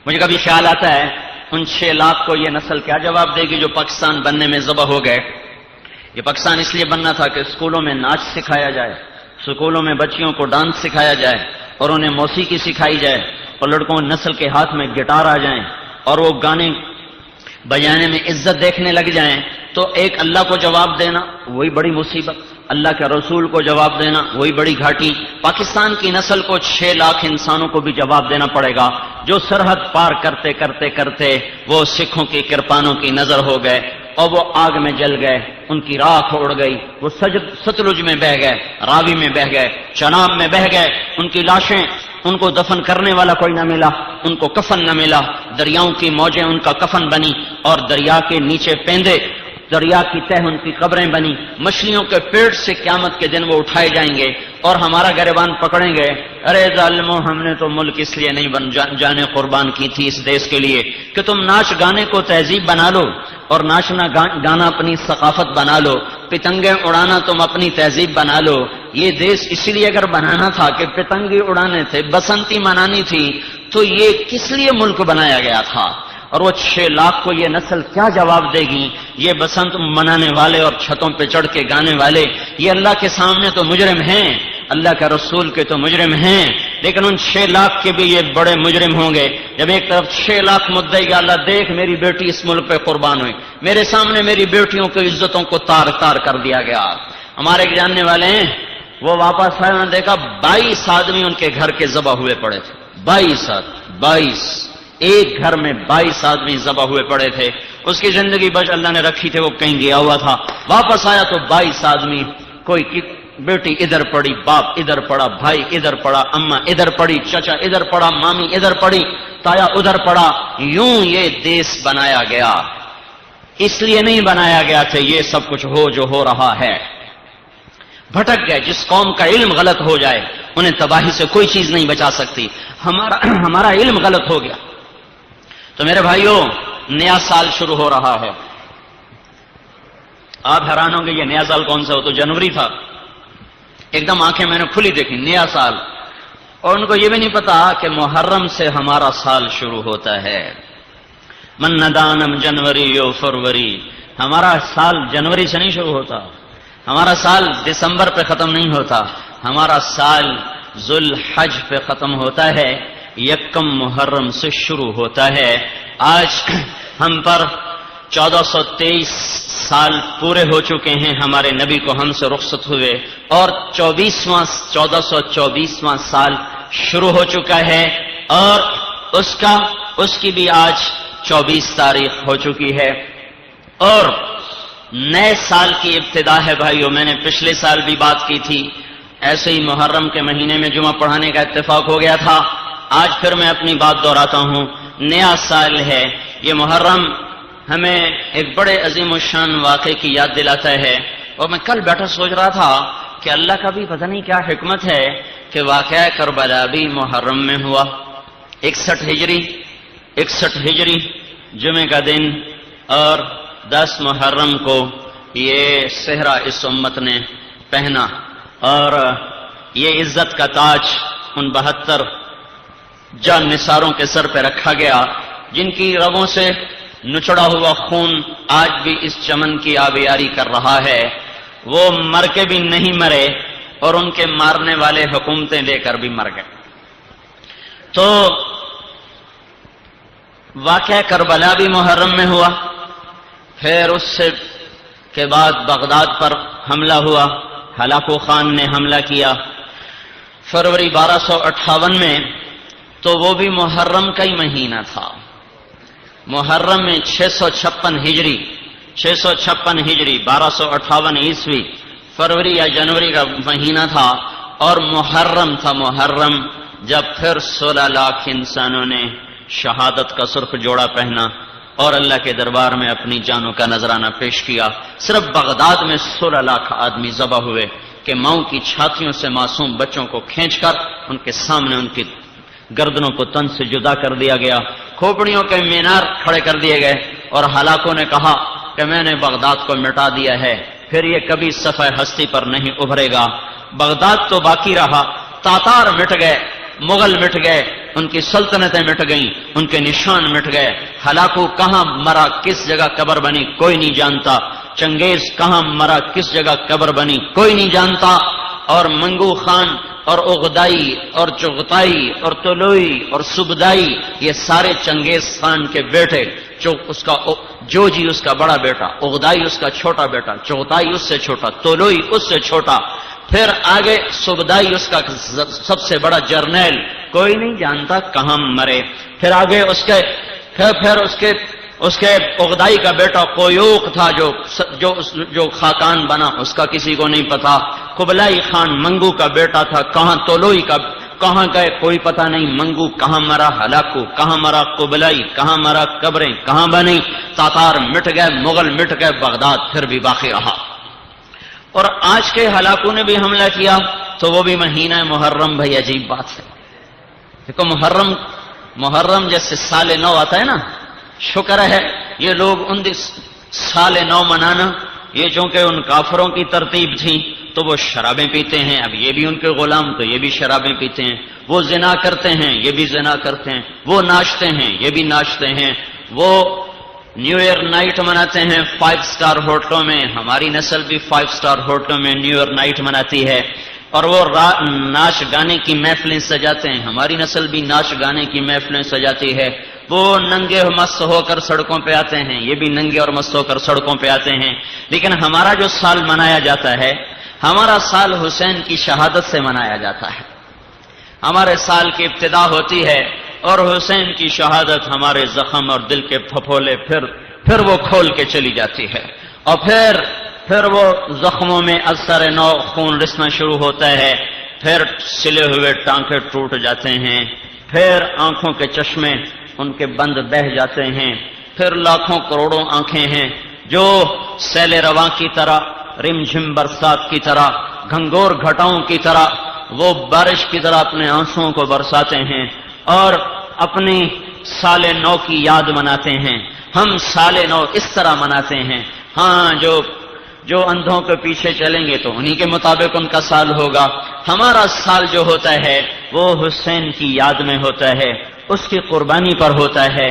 مجھے کبھی خیال آتا ہے ان 6 لاکھ کو یہ نسل کیا جواب دے گی جو پاکستان بننے میں ذبح ہو گئے. یہ پاکستان اس لیے بننا تھا کہ اسکولوں میں ناچ سکھایا جائے، اسکولوں میں بچیوں کو ڈانس سکھایا جائے اور انہیں موسیقی سکھائی جائے، اور لڑکوں نسل کے ہاتھ میں گٹار آ جائیں اور وہ گانے بجانے میں عزت دیکھنے لگ جائیں. تو ایک اللہ کو جواب دینا وہی بڑی مصیبت، اللہ کے رسول کو جواب دینا وہی بڑی گھاٹی. پاکستان کی نسل کو 6 لاکھ انسانوں کو بھی جواب دینا پڑے گا جو سرحد پار کرتے کرتے کرتے وہ سکھوں کی کرپانوں کی نظر ہو گئے اور وہ آگ میں جل گئے، ان کی راکھ اڑ گئی، وہ ستلج میں بہہ گئے، راوی میں بہہ گئے، چناب میں بہہ گئے، ان کی لاشیں، ان کو دفن کرنے والا کوئی نہ ملا، ان کو کفن نہ ملا، دریاؤں کی موجیں ان کا کفن بنی اور دریا کے نیچے پیندے، دریا کی تہ ان کی قبریں بنی. مچھلیوں کے پیٹ سے قیامت کے دن وہ اٹھائے جائیں گے اور ہمارا گریبان پکڑیں گے. ارے ظالمو، ہم نے تو ملک اس لیے نہیں جانے قربان کی تھی اس دیش کے لیے کہ تم ناچ گانے کو تہذیب بنا لو اور ناچنا گانا اپنی ثقافت بنا لو، پتنگیں اڑانا تم اپنی تہذیب بنا لو. یہ دیش اس لیے اگر بنانا تھا کہ پتنگی اڑانے تھے، بسنتی منانی تھی، تو یہ کس لیے ملک بنایا گیا تھا؟ اور وہ 6 لاکھ کو یہ نسل کیا جواب دے گی؟ یہ بسنت منانے والے اور چھتوں پہ چڑھ کے گانے والے یہ اللہ کے سامنے تو مجرم ہیں، اللہ کا رسول کے تو مجرم ہیں، لیکن ان 6 لاکھ کے بھی یہ بڑے مجرم ہوں گے جب ایک طرف 6 لاکھ مدعی کہ اللہ دیکھ میری بیٹی اس ملک پہ قربان ہوئی، میرے سامنے میری بیٹیوں کی عزتوں کو تار تار کر دیا گیا. ہمارے جاننے والے ہیں، وہ واپس آئے، انہوں نے دیکھا 22 آدمی ان کے گھر کے ذبح ہوئے پڑے تھے. 22 ایک گھر میں 22 آدمی ذبح ہوئے پڑے تھے. اس کی زندگی بچ اللہ نے رکھی تھی، وہ کہیں گیا ہوا تھا. واپس آیا تو 22 آدمی، کوئی بیٹی ادھر پڑی، باپ ادھر پڑا، بھائی ادھر پڑا، اماں ادھر پڑی، چچا ادھر پڑا، مامی ادھر پڑی، تایا ادھر پڑا. یوں یہ دیش بنایا گیا. اس لیے نہیں بنایا گیا کہ یہ سب کچھ ہو جو ہو رہا ہے. بھٹک گئے. جس قوم کا علم غلط ہو جائے انہیں تباہی سے کوئی چیز نہیں بچا سکتی. ہمارا علم غلط ہو گیا. تو میرے بھائیوں، نیا سال شروع ہو رہا ہے. آپ حیران ہوں گے یہ نیا سال کون سا ہو؟ تو جنوری تھا. ایک دم آنکھیں میں نے کھلی دیکھی، نیا سال. اور ان کو یہ بھی نہیں پتا کہ محرم سے ہمارا سال شروع ہوتا ہے. من ندانم جنوری یو فروری. ہمارا سال جنوری سے نہیں شروع ہوتا، ہمارا سال دسمبر پہ ختم نہیں ہوتا، ہمارا سال ذوالحج پہ ختم ہوتا ہے، یکم محرم سے شروع ہوتا ہے. آج ہم پر 1423 سال پورے ہو چکے ہیں ہمارے نبی کو ہم سے رخصت ہوئے، اور 1424واں سال شروع ہو چکا ہے، اور اس کی بھی آج 24 تاریخ ہو چکی ہے. اور نئے سال کی ابتدا ہے بھائیوں. میں نے پچھلے سال بھی بات کی تھی، ایسے ہی محرم کے مہینے میں جمعہ پڑھانے کا اتفاق ہو گیا تھا. آج پھر میں اپنی بات دہراتا ہوں. نیا سال ہے یہ محرم. ہمیں ایک بڑے عظیم الشان واقعے کی یاد دلاتا ہے. اور میں کل بیٹھا سوچ رہا تھا کہ اللہ کا بھی پتہ نہیں کیا حکمت ہے کہ واقعہ کربلا بھی محرم میں ہوا. 61 ہجری جمعے کا دن، اور 10 محرم کو یہ صحرا اس امت نے پہنا، اور یہ عزت کا تاج ان 72 جان نثاروں کے سر پہ رکھا گیا جن کی رگوں سے نچڑا ہوا خون آج بھی اس چمن کی آبیاری کر رہا ہے. وہ مر کے بھی نہیں مرے اور ان کے مارنے والے حکومتیں لے کر بھی مر گئے. تو واقعہ کربلا بھی محرم میں ہوا. پھر اس سے کے بعد بغداد پر حملہ ہوا، ہلاکو خان نے حملہ کیا فروری 1258 میں. تو وہ بھی محرم کا ہی مہینہ تھا. محرم میں 656 ہجری 1258 عیسوی فروری یا جنوری کا مہینہ تھا، اور محرم تھا. محرم جب پھر 16 لاکھ انسانوں نے شہادت کا سرخ جوڑا پہنا اور اللہ کے دربار میں اپنی جانوں کا نذرانہ پیش کیا. صرف بغداد میں 16 لاکھ آدمی ذبح ہوئے کہ ماؤں کی چھاتیوں سے معصوم بچوں کو کھینچ کر ان کے سامنے ان کی گردنوں کو تن سے جدا کر دیا گیا، کھوپڑیوں کے مینار کھڑے کر دیے گئے، اور ہلاکوں نے کہا کہ میں نے بغداد کو مٹا دیا ہے، پھر یہ کبھی صفحہ ہستی پر نہیں ابھرے گا. بغداد تو باقی رہا. تاتار مٹ گئے، مغل مٹ گئے، ان کی سلطنتیں مٹ گئیں، ان کے نشان مٹ گئے۔ ہلاکو کہاں مرا، کس جگہ قبر بنی، کوئی نہیں جانتا۔ چنگیز کہاں مرا، کس جگہ قبر بنی، کوئی نہیں جانتا۔ اور منگو خان اور اغدائی اور چغتائی اور طلوئی اور سبدائی، یہ سارے چنگیز خان کے بیٹے۔ جوجی اس کا بڑا بیٹا، اغدائی اس کا چھوٹا بیٹا، چغتائی اس سے چھوٹا، طلوئی اس سے چھوٹا، پھر آگے سبدائی اس کا سب سے بڑا جرنیل، کوئی نہیں جانتا کہاں مرے۔ پھر آگے اس کے اغدائی کا بیٹا قیوق تھا جو خاقان بنا، اس کا کسی کو نہیں پتا۔ قبلائی خان منگو کا بیٹا تھا، کہاں طلوئی کا کہاں گئے کوئی پتہ نہیں، منگو کہاں مرا، ہلاکو کہاں مرا، قبلائی کہاں مرا، قبریں کہاں بنی۔ تاتار مٹ گئے، مغل مٹ گئے، بغداد پھر بھی باقی رہا۔ اور آج کے ہلاکو نے بھی حملہ کیا تو وہ بھی مہینہ محرم، بھائی عجیب بات ہے۔ دیکھو محرم جیسے سال نو آتا ہے نا، شکر ہے یہ لوگ ان سال نو منانا، یہ چونکہ ان کافروں کی ترتیب تھی تو وہ شرابیں پیتے ہیں، اب یہ بھی ان کے غلام تو یہ بھی شرابیں پیتے ہیں، وہ زنا کرتے ہیں یہ بھی زنا کرتے ہیں، وہ ناچتے ہیں یہ بھی ناچتے ہیں، وہ نیو ایئر نائٹ مناتے ہیں 5 سٹار ہوٹلوں میں، ہماری نسل بھی 5 سٹار ہوٹلوں میں نیو ایئر نائٹ مناتی ہے، اور وہ ناچ گانے کی محفلیں سجاتے ہیں، ہماری نسل بھی ناچ گانے کی محفلیں سجاتی ہے، وہ ننگے مست ہو کر سڑکوں پہ آتے ہیں، یہ بھی ننگے اور مست ہو کر سڑکوں پہ آتے ہیں۔ لیکن ہمارا جو سال منایا جاتا ہے، ہمارا سال حسین کی شہادت سے منایا جاتا ہے، ہمارے سال کی ابتدا ہوتی ہے اور حسین کی شہادت ہمارے زخم اور دل کے پھپھولے پھر وہ کھول کے چلی جاتی ہے، اور پھر وہ زخموں میں اثر نو خون رسنا شروع ہوتا ہے، پھر سلے ہوئے ٹانکے ٹوٹ جاتے ہیں، پھر آنکھوں کے چشمے ان کے بند بہہ جاتے ہیں، پھر لاکھوں کروڑوں آنکھیں ہیں جو سیل رواں کی طرح، رم جھم برسات کی طرح، گھنگور گھٹاؤں کی طرح، وہ بارش کی طرح اپنے آنسوؤں کو برساتے ہیں اور اپنی سال نو کی یاد مناتے ہیں۔ ہم سال نو اس طرح مناتے ہیں، ہاں جو اندھوں کے پیچھے چلیں گے تو انہی کے مطابق ان کا سال ہوگا۔ ہمارا سال جو ہوتا ہے وہ حسین کی یاد میں ہوتا ہے، اس کی قربانی پر ہوتا ہے۔